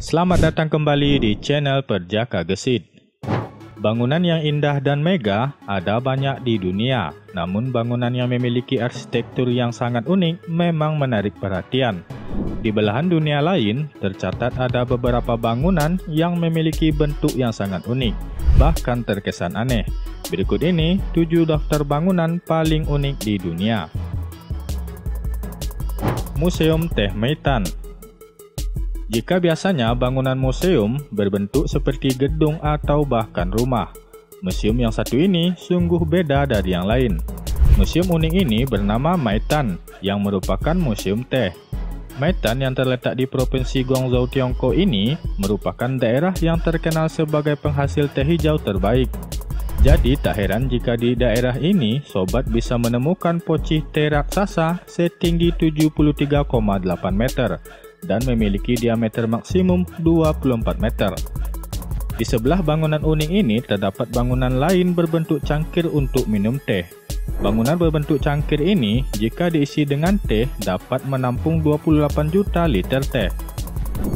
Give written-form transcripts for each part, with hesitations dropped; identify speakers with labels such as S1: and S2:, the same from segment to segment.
S1: Selamat datang kembali di channel Perjaka Gesit. Bangunan yang indah dan megah ada banyak di dunia, namun bangunan yang memiliki arsitektur yang sangat unik memang menarik perhatian. Di belahan dunia lain, tercatat ada beberapa bangunan yang memiliki bentuk yang sangat unik, bahkan terkesan aneh. Berikut ini 7 daftar bangunan paling unik di dunia. Museum Teh Meitan. Jika biasanya bangunan museum berbentuk seperti gedung atau bahkan rumah, museum yang satu ini sungguh beda dari yang lain. Museum unik ini bernama Meitan, yang merupakan museum teh. Meitan yang terletak di Provinsi Guangzhou, Tiongkok ini merupakan daerah yang terkenal sebagai penghasil teh hijau terbaik. Jadi tak heran jika di daerah ini sobat bisa menemukan pocih teh raksasa setinggi 73,8 meter dan memiliki diameter maksimum 24 meter. Di sebelah bangunan unik ini terdapat bangunan lain berbentuk cangkir untuk minum teh. Bangunan berbentuk cangkir ini jika diisi dengan teh dapat menampung 28 juta liter teh.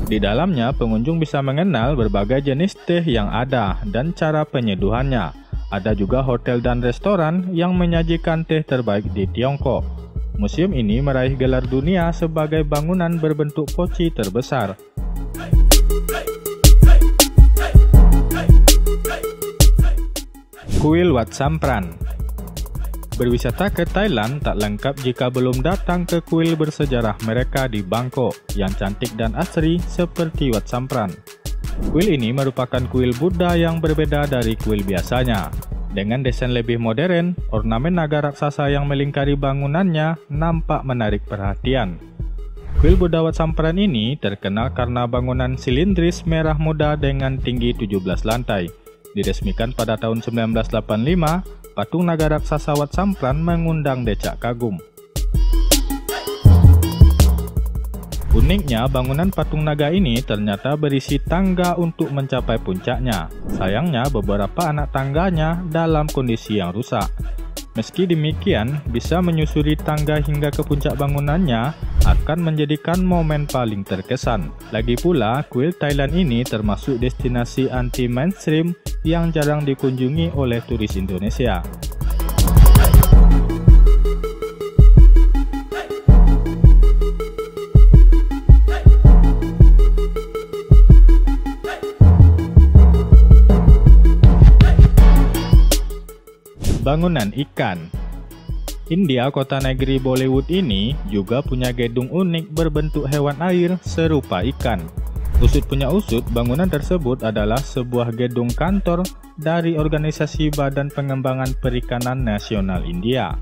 S1: Di dalamnya pengunjung bisa mengenal berbagai jenis teh yang ada dan cara penyeduhannya. Ada juga hotel dan restoran yang menyajikan teh terbaik di Tiongkok. Museum ini meraih gelar dunia sebagai bangunan berbentuk poci terbesar. Kuil Wat Sampran. Berwisata ke Thailand tak lengkap jika belum datang ke kuil bersejarah mereka di Bangkok yang cantik dan asri seperti Wat Sampran. Kuil ini merupakan kuil Buddha yang berbeda dari kuil biasanya. Dengan desain lebih modern, ornamen naga raksasa yang melingkari bangunannya nampak menarik perhatian. Kuil Buddha Wat Sampran ini terkenal karena bangunan silindris merah muda dengan tinggi 17 lantai. Diresmikan pada tahun 1985, patung naga raksasa Wat Sampran mengundang decak kagum. Uniknya, bangunan patung naga ini ternyata berisi tangga untuk mencapai puncaknya. Sayangnya, beberapa anak tangganya dalam kondisi yang rusak. Meski demikian, bisa menyusuri tangga hingga ke puncak bangunannya akan menjadikan momen paling terkesan. Lagi pula, kuil Thailand ini termasuk destinasi anti-mainstream yang jarang dikunjungi oleh turis Indonesia. Bangunan ikan. India, kota negeri Bollywood ini juga punya gedung unik berbentuk hewan air serupa ikan. Usut punya usut, bangunan tersebut adalah sebuah gedung kantor dari Organisasi Badan Pengembangan Perikanan Nasional India.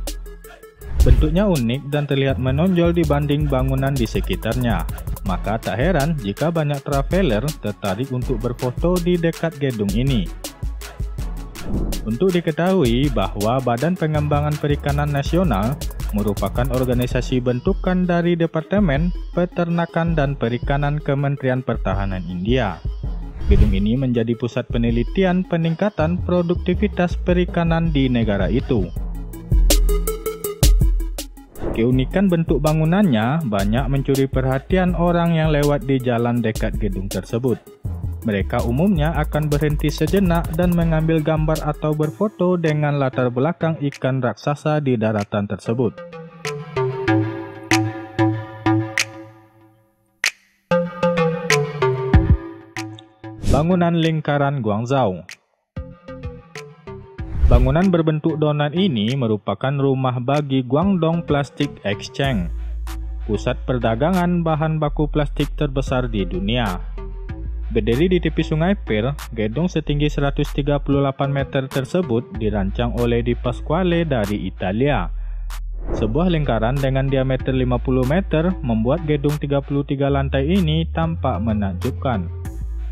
S1: Bentuknya unik dan terlihat menonjol dibanding bangunan di sekitarnya. Maka tak heran jika banyak traveler tertarik untuk berfoto di dekat gedung ini. Untuk diketahui bahwa Badan Pengembangan Perikanan Nasional merupakan organisasi bentukan dari Departemen Peternakan dan Perikanan Kementerian Pertahanan India. Gedung ini menjadi pusat penelitian peningkatan produktivitas perikanan di negara itu. Keunikan bentuk bangunannya banyak mencuri perhatian orang yang lewat di jalan dekat gedung tersebut. Mereka umumnya akan berhenti sejenak dan mengambil gambar atau berfoto dengan latar belakang ikan raksasa di daratan tersebut. Bangunan lingkaran Guangzhou. Bangunan berbentuk donat ini merupakan rumah bagi Guangdong Plastic Exchange, pusat perdagangan bahan baku plastik terbesar di dunia. Berdiri di tepi Sungai Per, gedung setinggi 138 meter tersebut dirancang oleh Di Pasquale dari Italia. Sebuah lingkaran dengan diameter 50 meter membuat gedung 33 lantai ini tampak menakjubkan.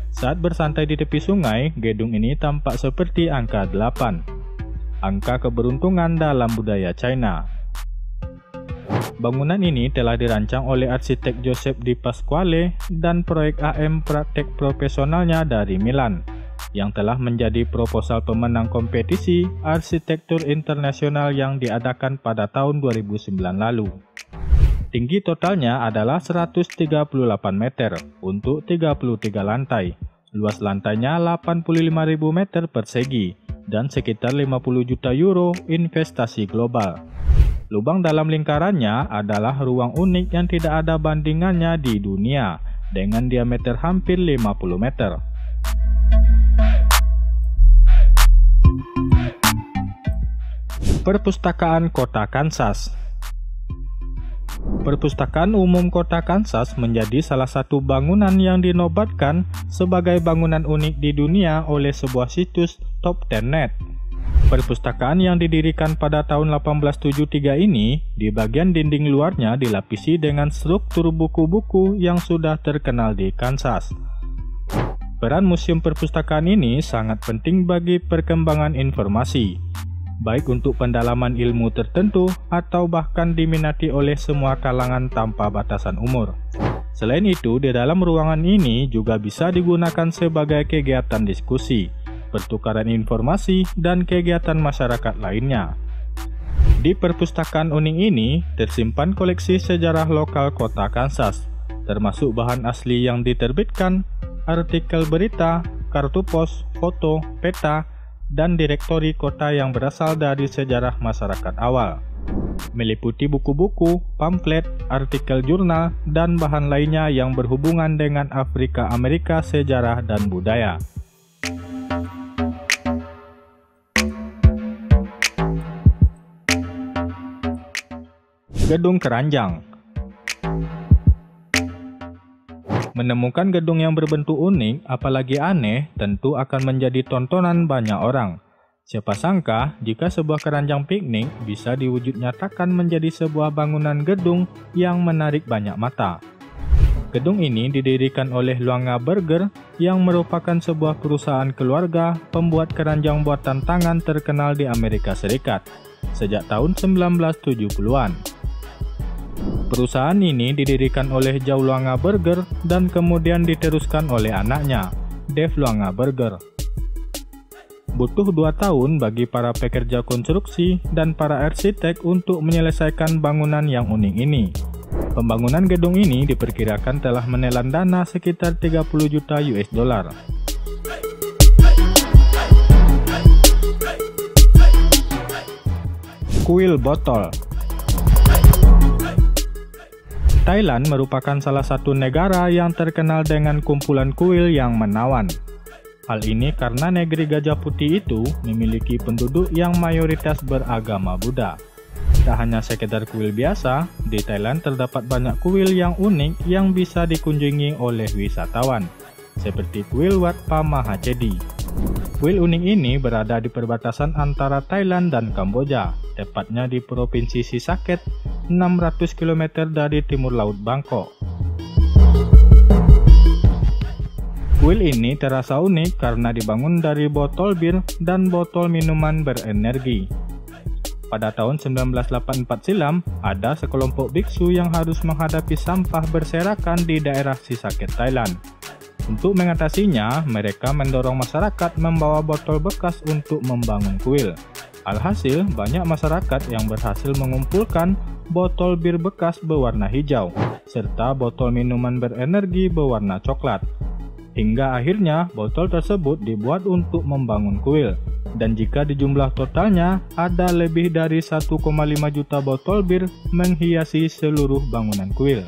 S1: Saat bersantai di tepi sungai, gedung ini tampak seperti angka 8. Angka keberuntungan dalam budaya China. Bangunan ini telah dirancang oleh arsitek Joseph Di Pasquale dan proyek AM praktek profesionalnya dari Milan, yang telah menjadi proposal pemenang kompetisi arsitektur internasional yang diadakan pada tahun 2009 lalu. Tinggi totalnya adalah 138 meter untuk 33 lantai. Luas lantainya 85.000 meter persegi dan sekitar 50 juta euro investasi global. Lubang dalam lingkarannya adalah ruang unik yang tidak ada bandingannya di dunia dengan diameter hampir 50 meter. Perpustakaan Kota Kansas. Perpustakaan Umum Kota Kansas menjadi salah satu bangunan yang dinobatkan sebagai bangunan unik di dunia oleh sebuah situs Top 10 Net. Perpustakaan yang didirikan pada tahun 1873 ini, di bagian dinding luarnya dilapisi dengan struktur buku-buku yang sudah terkenal di Kansas. Peran museum perpustakaan ini sangat penting bagi perkembangan informasi, baik untuk pendalaman ilmu tertentu atau bahkan diminati oleh semua kalangan tanpa batasan umur. Selain itu, di dalam ruangan ini juga bisa digunakan sebagai kegiatan diskusi, pertukaran informasi, dan kegiatan masyarakat lainnya. Di perpustakaan unik ini tersimpan koleksi sejarah lokal kota Kansas, termasuk bahan asli yang diterbitkan, artikel berita, kartu pos, foto, peta, dan direktori kota yang berasal dari sejarah masyarakat awal, meliputi buku-buku, pamflet, artikel jurnal, dan bahan lainnya yang berhubungan dengan Afrika Amerika, sejarah, dan budaya. Gedung Keranjang. Menemukan gedung yang berbentuk unik, apalagi aneh, tentu akan menjadi tontonan banyak orang. Siapa sangka jika sebuah keranjang piknik bisa diwujud nyatakan menjadi sebuah bangunan gedung yang menarik banyak mata. Gedung ini didirikan oleh Luanga Burger yang merupakan sebuah perusahaan keluarga pembuat keranjang buatan tangan terkenal di Amerika Serikat sejak tahun 1970-an. Perusahaan ini didirikan oleh Joe Luanga Burger dan kemudian diteruskan oleh anaknya, Dave Luanga Burger. Butuh 2 tahun bagi para pekerja konstruksi dan para arsitek untuk menyelesaikan bangunan yang unik ini. Pembangunan gedung ini diperkirakan telah menelan dana sekitar 30 juta US dollar. Kuil botol. Thailand merupakan salah satu negara yang terkenal dengan kumpulan kuil yang menawan. Hal ini karena negeri Gajah Putih itu memiliki penduduk yang mayoritas beragama Buddha. Tak hanya sekedar kuil biasa, di Thailand terdapat banyak kuil yang unik yang bisa dikunjungi oleh wisatawan, seperti kuil Wat Pa Maha Chedi. Kuil unik ini berada di perbatasan antara Thailand dan Kamboja, tepatnya di Provinsi Sisaket, 600 km dari timur laut Bangkok. Kuil ini terasa unik karena dibangun dari botol bir dan botol minuman berenergi. Pada tahun 1984 silam, ada sekelompok biksu yang harus menghadapi sampah berserakan di daerah Sisaket, Thailand. Untuk mengatasinya, mereka mendorong masyarakat membawa botol bekas untuk membangun kuil. Alhasil, banyak masyarakat yang berhasil mengumpulkan botol bir bekas berwarna hijau, serta botol minuman berenergi berwarna coklat. Hingga akhirnya, botol tersebut dibuat untuk membangun kuil. Dan jika dijumlah totalnya, ada lebih dari 1,5 juta botol bir menghiasi seluruh bangunan kuil.